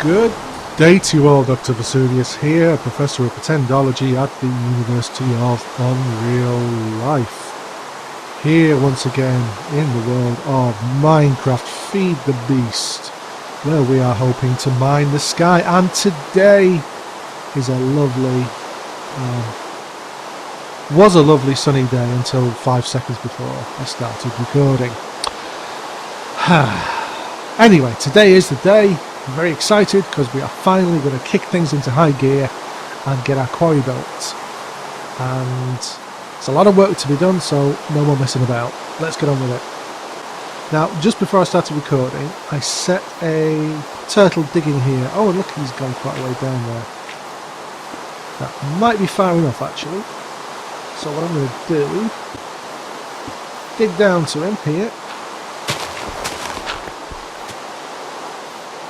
Good day to you all, Dr Vesuvius here, Professor of Pretendology at the University of Unreal Life. Here once again in the world of Minecraft Feed the Beast, where we are hoping to mine the sky, and today is a lovely, was a lovely sunny day until 5 seconds before I started recording. Anyway, today is the day. I'm very excited because we are finally going to kick things into high gear and get our quarry built. And it's a lot of work to be done, so no more messing about. Let's get on with it. Now, just before I started recording, I set a turtle digging here. Oh, and look, he's gone quite a way down there. That might be far enough, actually. So what I'm going to do, dig down to him here.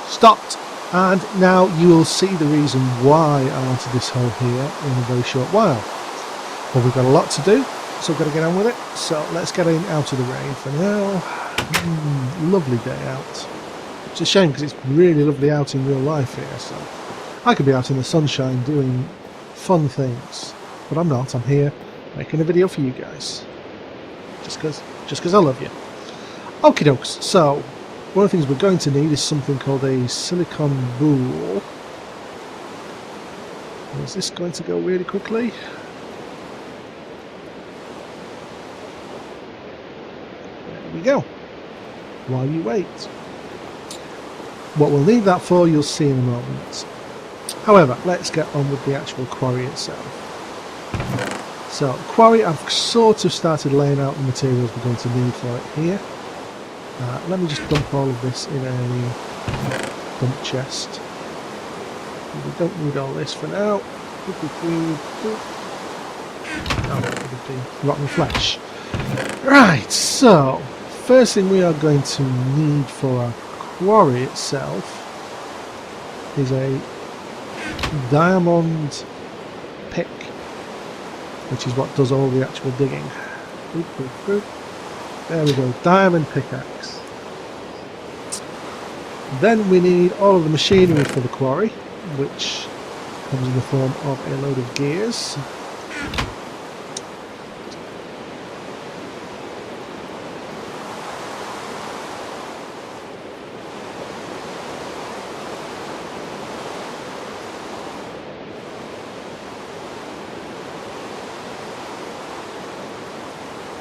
Stopped, and now you will see the reason why I wanted this hole here in a very short while. But we've got a lot to do, so we've got to get on with it. So let's get in out of the rain for now. Lovely day out. It's a shame because it's really lovely out in real life here, so I could be out in the sunshine doing fun things, but I'm not. I'm here making a video for you guys, just because I love you. Okie dokes. So one of the things we're going to need is something called a silicon boule. Is this going to go really quickly? There we go. While you wait. What we'll need that for, you'll see in a moment. However, let's get on with the actual quarry itself. So, quarry, I've sort of started laying out the materials we're going to need for it here. Let me just dump all of this in a dump chest. We don't need all this for now. Rotten flesh. Right, so first thing we are going to need for our quarry itself is a diamond pick, which is what does all the actual digging. There we go, diamond pickaxe. Then we need all of the machinery for the quarry, which comes in the form of a load of gears.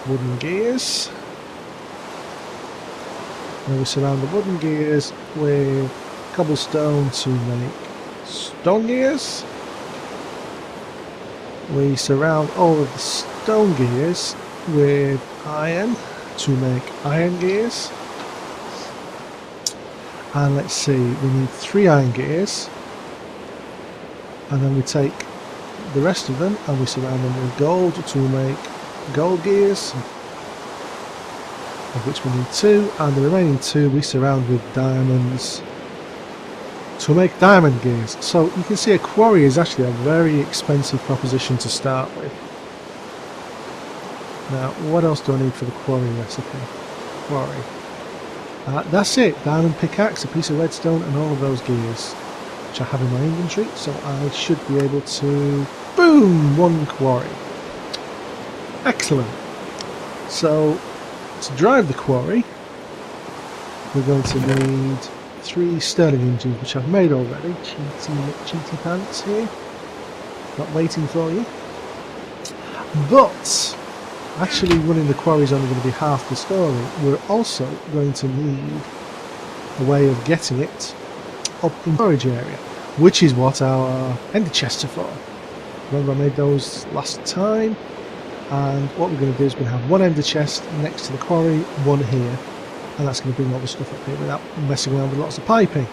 Wooden gears. And we surround the wooden gears with cobblestone to make stone gears. We surround all of the stone gears with iron to make iron gears. And let's see, we need 3 iron gears. And then we take the rest of them and we surround them with gold to make gold gears, of which we need 2, and the remaining 2 we surround with diamonds to make diamond gears. So you can see a quarry is actually a very expensive proposition to start with. Now, what else do I need for the quarry recipe? Quarry. That's it, diamond pickaxe, a piece of redstone, and all of those gears, which I have in my inventory, so I should be able to, boom, 1 quarry. Excellent. So, to drive the quarry, we're going to need 3 Stirling engines, which I've made already. Cheaty pants here. Not waiting for you. But, actually running the quarry is only going to be half the story. We're also going to need a way of getting it up in the storage area, which is what our ender chests are for. Remember I made those last time? And what we're going to do is we're going to have 1 ender chest next to the quarry, 1 here, and that's going to bring all the stuff up here without messing around with lots of piping.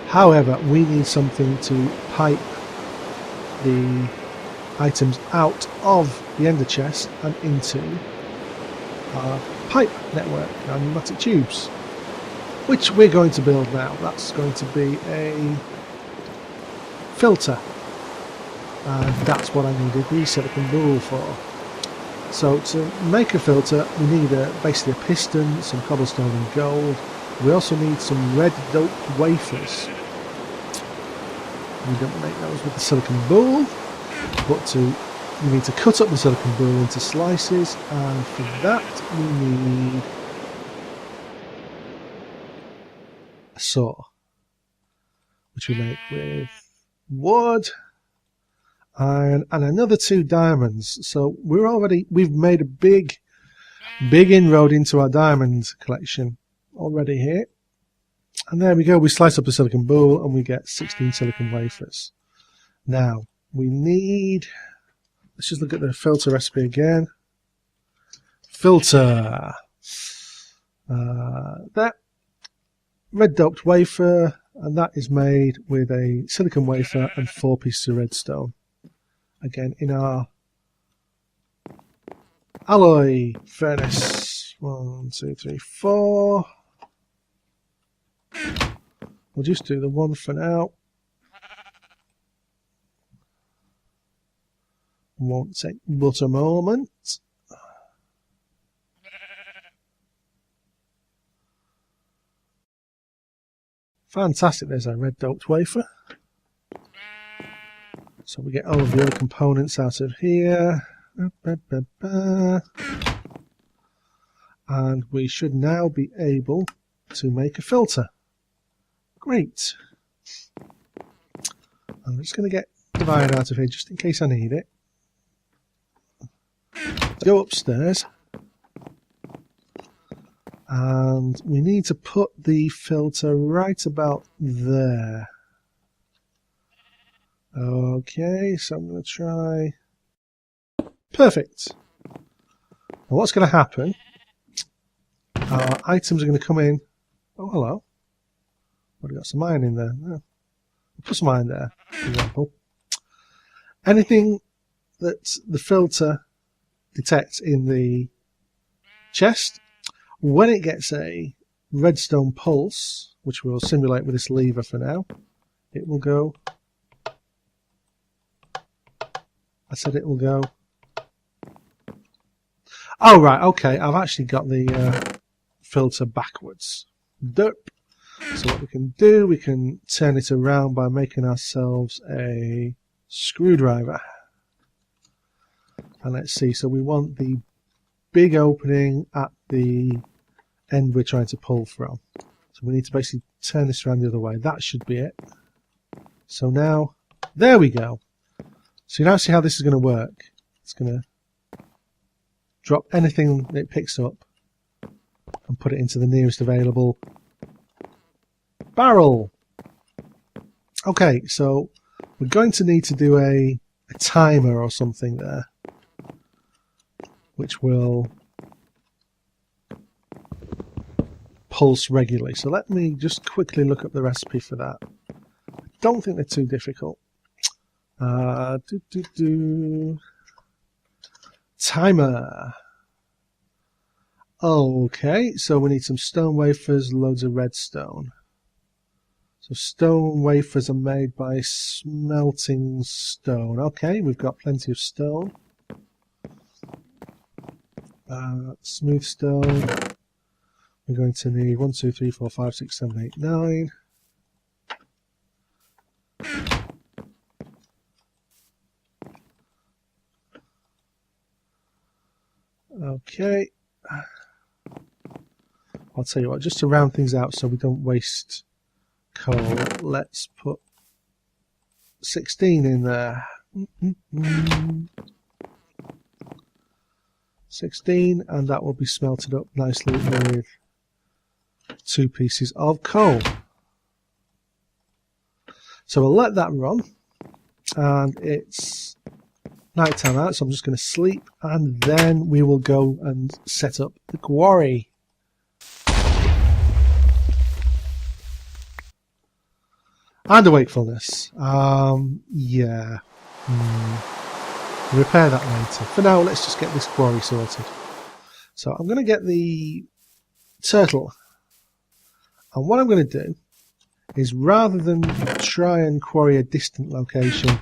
However, we need something to pipe the items out of the ender chest and into our pipe network, our pneumatic tubes, which we're going to build now. That's going to be a filter, and that's what I needed the silicon boule for. So to make a filter we need basically a piston, some cobblestone and gold. We also need some red doped wafers we don't make those with the silicon bowl, but we need to cut up the silicon bowl into slices, and for that we need a saw, which we make with wood, iron, and another 2 diamonds. So we've made a big inroad into our diamond collection already here. And there we go, we slice up the silicon bowl and we get 16 silicon wafers. Now, we need, let's just look at the filter recipe again. Filter. That red doped wafer, and that is made with a silicon wafer and 4 pieces of redstone. Again, in our alloy furnace. 1, 2, 3, 4. We'll just do the 1 for now. Won't take but a moment. Fantastic, there's our red doped wafer. So we get all of the other components out of here. And we should now be able to make a filter. Great. I'm just going to get the iron out of here just in case I need it. Go upstairs. And we need to put the filter right about there. Okay, so I'm going to try. Perfect. Now what's going to happen? Our items are going to come in. Oh, hello. Already got some iron in there. Oh. Put some iron there, for example. Anything that the filter detects in the chest, when it gets a redstone pulse, which we'll simulate with this lever for now, it will go. I said it will go. Oh, right, okay. I've actually got the filter backwards. Derp. So what we can do, we can turn it around by making ourselves a screwdriver. And let's see, so we want the big opening at the end we're trying to pull from. So we need to basically turn this around the other way. That should be it. So now, there we go. So you now see how this is going to work. It's going to drop anything it picks up and put it into the nearest available barrel. Okay, so we're going to need to do a timer or something there, which will pulse regularly. So let me just quickly look up the recipe for that. I don't think they're too difficult. Timer. Okay, so we need some stone wafers, loads of redstone. So stone wafers are made by smelting stone. Okay, we've got plenty of stone. Smooth stone. We're going to need 1, 2, 3, 4, 5, 6, 7, 8, 9. Okay. I'll tell you what, just to round things out so we don't waste coal, let's put 16 in there. 16, and that will be smelted up nicely with 2 pieces of coal. So we'll let that run, and it's night time out, so I'm just going to sleep, and then we will go and set up the quarry. And a wakefulness. Yeah. Repair that later. For now, let's just get this quarry sorted. So I'm going to get the turtle. And what I'm going to do is, rather than try and quarry a distant location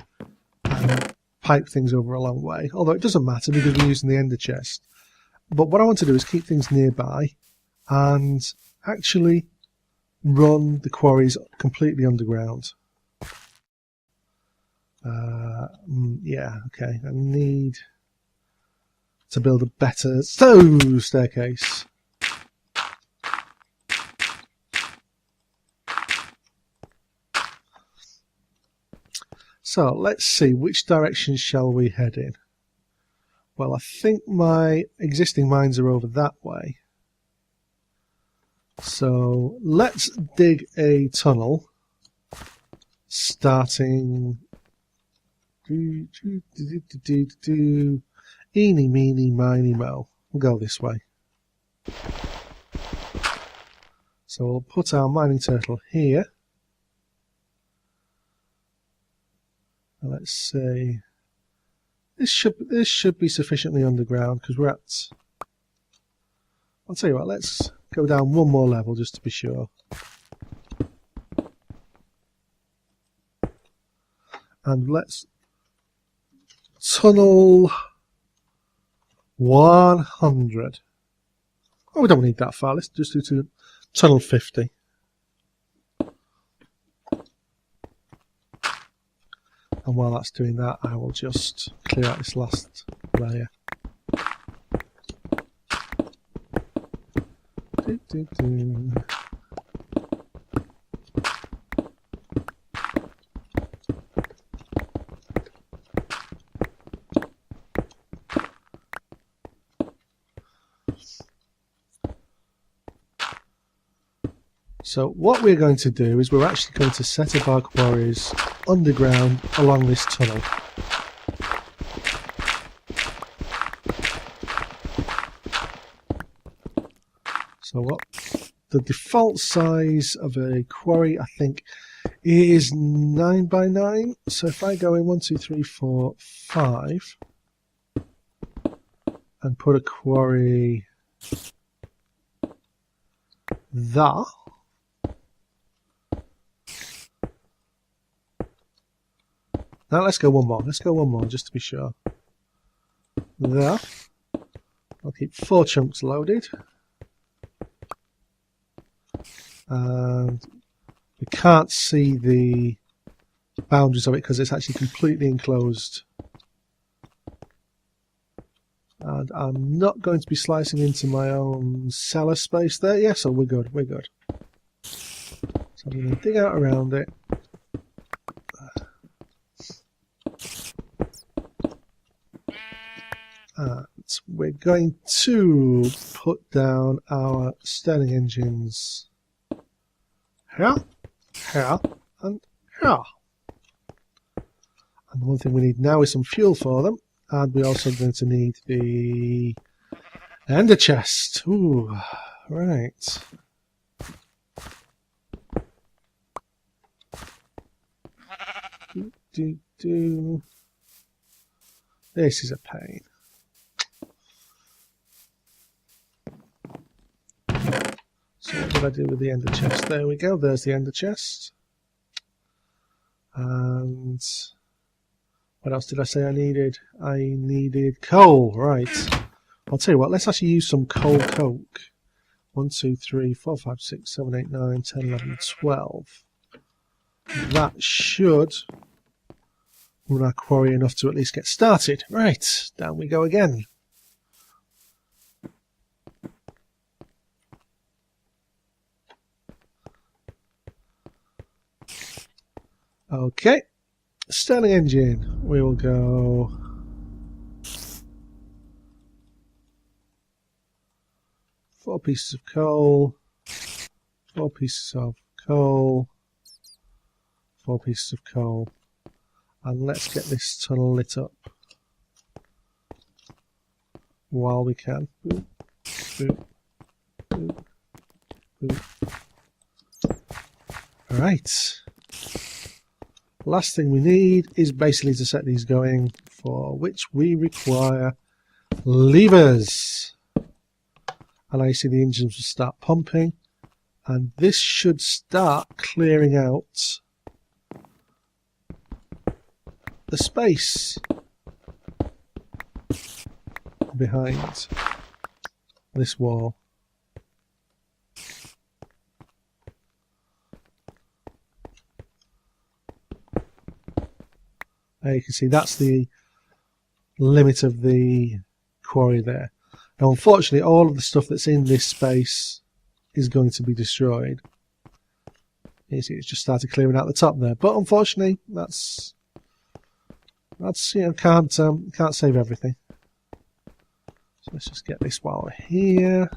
and pipe things over a long way, although it doesn't matter because we're using the ender chest, but what I want to do is keep things nearby and actually run the quarries completely underground. Yeah, okay. I need to build a better staircase. So let's see, which direction shall we head in? Well, I think my existing mines are over that way. So let's dig a tunnel starting eeny, meeny, miny, mo. We'll go this way. So we'll put our mining turtle here. And let's see. This should be sufficiently underground because we're at. I'll tell you what. Let's go down one more level just to be sure. And let's tunnel 100. Oh, we don't need that far. Let's just do to tunnel 50. And while that's doing that, I will just clear out this last layer. So what we're going to do is we're actually going to set up our quarries underground along this tunnel. So what the default size of a quarry, I think, is 9 by 9. So if I go in 1, 2, 3, 4, 5 and put a quarry there. Now let's go one more. Let's go one more just to be sure. There. I'll keep 4 chunks loaded. And we can't see the boundaries of it because it's actually completely enclosed. And I'm not going to be slicing into my own cellar space there. Yeah, so we're good. We're good. So I'm going to dig out around it. And we're going to put down our Stirling engines here, here, and here. And the one thing we need now is some fuel for them. And we're also going to need the ender chest. Ooh, right. This is a pain. So what did I do with the ender chest? There we go, there's the ender chest. And what else did I say I needed? I needed coal, right. I'll tell you what, let's actually use some coal coke. 1, 2, 3, 4, 5, 6, 7, 8, 9, 10, 11, 12. That should run our quarry enough to at least get started. Right, down we go again. Okay, Stirling engine. We will go 4 pieces of coal, 4 pieces of coal, 4 pieces of coal, and let's get this tunnel lit up while we can. Boop, boop, boop, boop. All right. Last thing we need is basically to set these going, for which we require levers. And I see the engines will start pumping, and this should start clearing out the space behind this wall. You can see that's the limit of the quarry there. Now unfortunately all of the stuff that's in this space is going to be destroyed. You see it's just started clearing out the top there, but unfortunately that's you know, can't save everything. So let's just get this while we're here.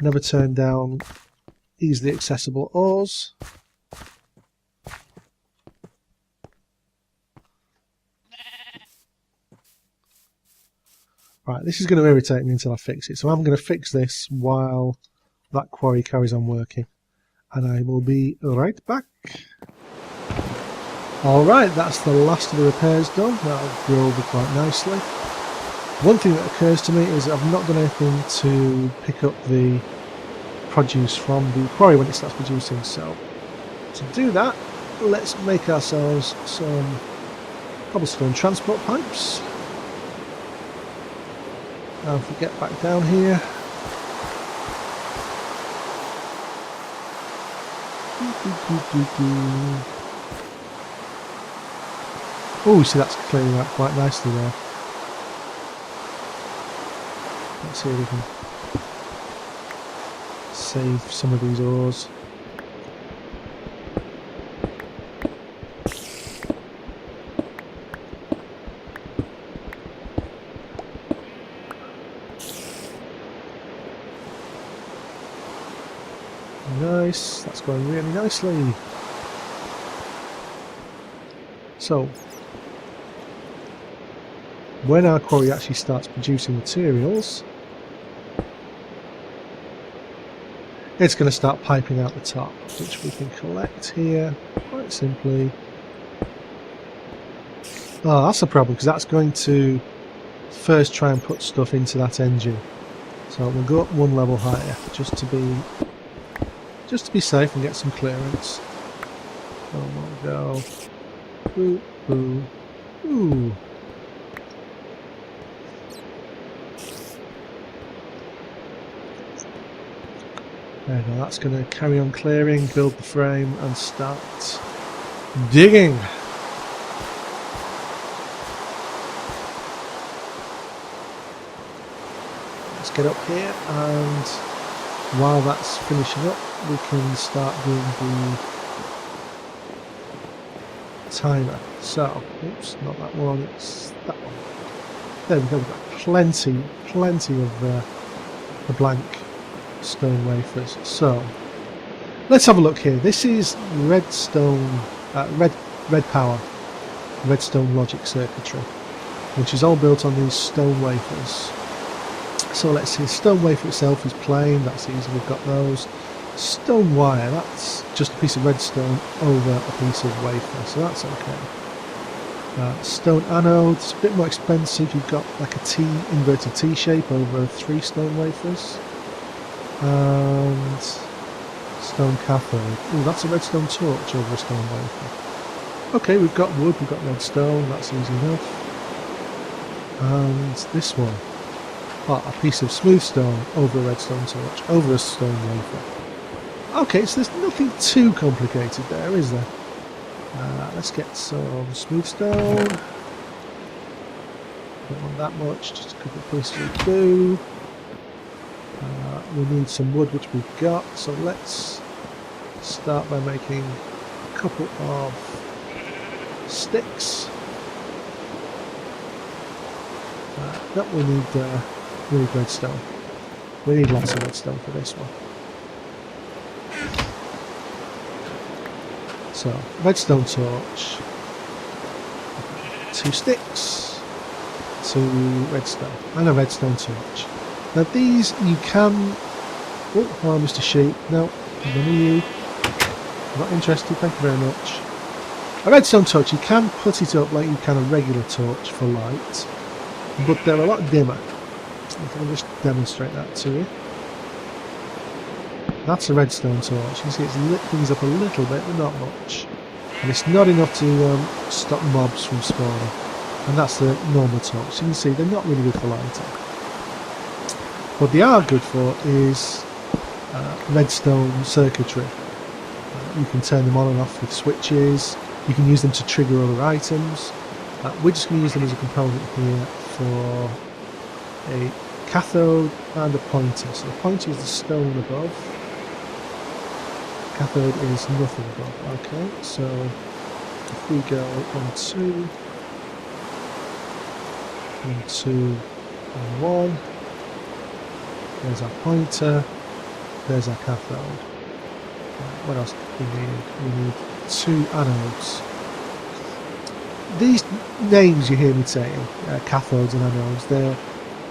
Never turn down easily accessible ores. Right, this is going to irritate me until I fix it, so I'm going to fix this while that quarry carries on working, and I will be right back. Alright, that's the last of the repairs done. That'll go over quite nicely. One thing that occurs to me is I've not done anything to pick up the produce from the quarry when it starts producing, so to do that, let's make ourselves some cobblestone transport pipes. Now if we get back down here, oh, see that's clearing out quite nicely there. Let's see if we can save some of these ores. Nice, that's going really nicely. So, when our quarry actually starts producing materials, it's going to start piping out the top, which we can collect here quite simply. Oh, that's a problem because that's going to first try and put stuff into that engine. So we'll go up one level higher just to be safe and get some clearance. So we'll go. Ooh, ooh, ooh. There we go, that's going to carry on clearing, build the frame and start digging. Let's get up here, and while that's finishing up we can start doing the timer. So, oops, not that one, it's that one. There we go, we've got plenty of the blank stone wafers. So let's have a look here. This is redstone, red power, redstone logic circuitry, which is all built on these stone wafers. So let's see, stone wafer itself is plain, that's easy, we've got those. Stone wire, that's just a piece of redstone over a piece of wafer, so that's okay. Stone anode, it's a bit more expensive, you've got like a T, inverted T shape over 3 stone wafers. And stone cathode. Ooh, that's a redstone torch over a stone wafer. Okay, we've got wood, we've got redstone, that's easy enough. And this one. Oh, a piece of smooth stone over a redstone torch, over a stone wafer. Okay, so there's nothing too complicated there, is there? Let's get some smooth stone. Don't want that much, just a couple of pieces will do. We need some wood, which we've got, so let's start by making a couple of sticks. No, we need redstone. We need lots of redstone for this one. So, redstone torch, 2 sticks, 2 redstone, and a redstone torch. Now these you can... Oh, hello Mr. Sheep. No, none of you. I'm not interested, thank you very much. A redstone torch, you can put it up like you can a regular torch for light, but they're a lot dimmer. I'll just demonstrate that to you. That's a redstone torch. You can see it's lit things up a little bit, but not much. And it's not enough to stop mobs from spawning. And that's the normal torch. So you can see they're not really good for lighting. What they are good for is redstone circuitry. You can turn them on and off with switches. You can use them to trigger other items. We're just going to use them as a component here for a cathode and a pointer. So the pointer is the stone above. Cathode is nothing above. Okay, so if we go 1, 2, 1, 2, and 1. There's our pointer. There's our cathode. What else do we need? We need 2 anodes. These names you hear me saying, cathodes and anodes, they're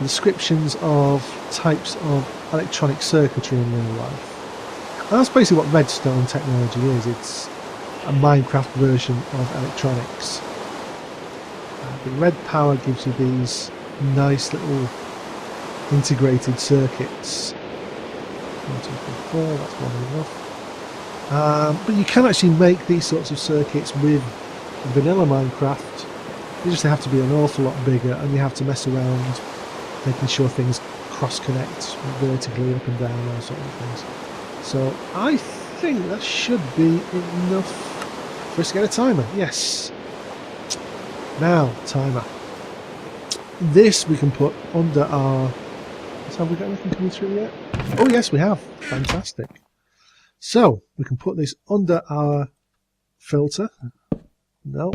descriptions of types of electronic circuitry in real life. And that's basically what redstone technology is. It's a Minecraft version of electronics. The red power gives you these nice little integrated circuits. 1, 2, 3, 4, that's more than enough. But you can actually make these sorts of circuits with vanilla Minecraft. They just have to be an awful lot bigger, and you have to mess around making sure things cross-connect vertically up and down, those sort of things. So I think that should be enough for us to get a timer. Yes. Now, timer. This we can put under our... Have we got anything coming through yet? Oh yes, we have. Fantastic. So we can put this under our filter. No.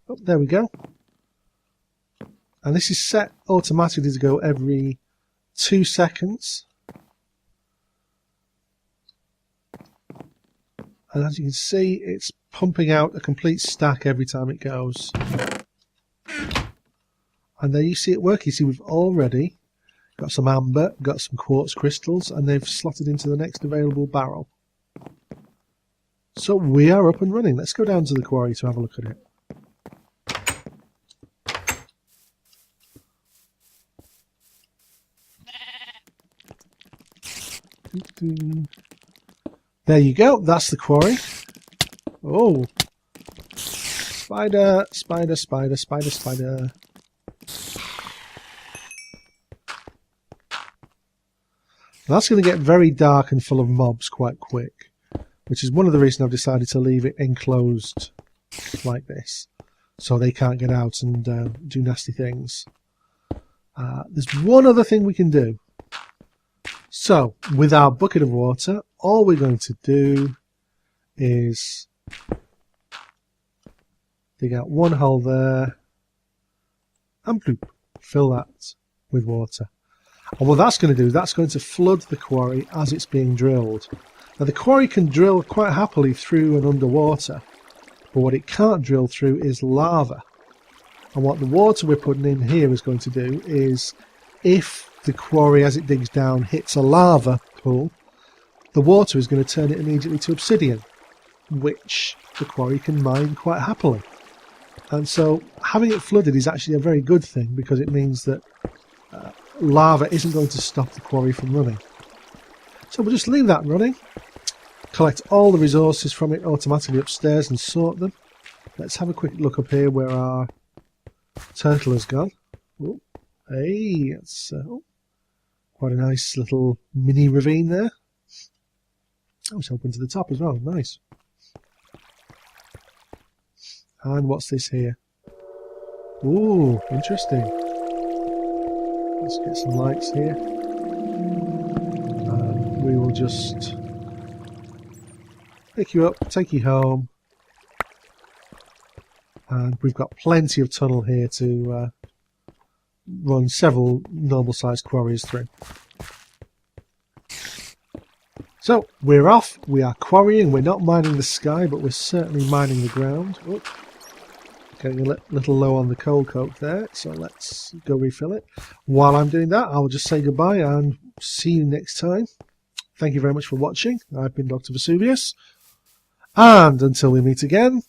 Oh, there we go. And this is set automatically to go every 2 seconds. And as you can see, it's pumping out a complete stack every time it goes. And there you see it work. You see we've already got some amber, got some quartz crystals, and they've slotted into the next available barrel. So we are up and running. Let's go down to the quarry to have a look at it. There you go. That's the quarry. Oh. Spider, spider, spider, spider, spider. That's going to get very dark and full of mobs quite quick, which is one of the reasons I've decided to leave it enclosed like this, so they can't get out and do nasty things. There's one other thing we can do. So, with our bucket of water, all we're going to do is dig out one hole there, and bloop, fill that with water. And what that's going to do, that's going to flood the quarry as it's being drilled. Now the quarry can drill quite happily through and underwater, but what it can't drill through is lava. And what the water we're putting in here is going to do is, if the quarry as it digs down hits a lava pool, the water is going to turn it immediately to obsidian, which the quarry can mine quite happily. And so having it flooded is actually a very good thing, because it means that lava isn't going to stop the quarry from running. So we'll just leave that running, collect all the resources from it automatically upstairs and sort them. Let's have a quick look up here where our turtle has gone. Oh, hey, that's quite a nice little mini ravine there. Oh, it's open to the top as well, nice. And what's this here? Ooh, interesting. Let's get some lights here. And we will just pick you up, take you home. And we've got plenty of tunnel here to run several normal sized quarries through. So we're off, we are quarrying, we're not mining the sky, but we're certainly mining the ground. Oh, getting a little low on the coal coke there, so let's go refill it. While I'm doing that, I'll just say goodbye and see you next time. Thank you very much for watching. I've been Dr Vesuvius, and until we meet again,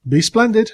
be splendid.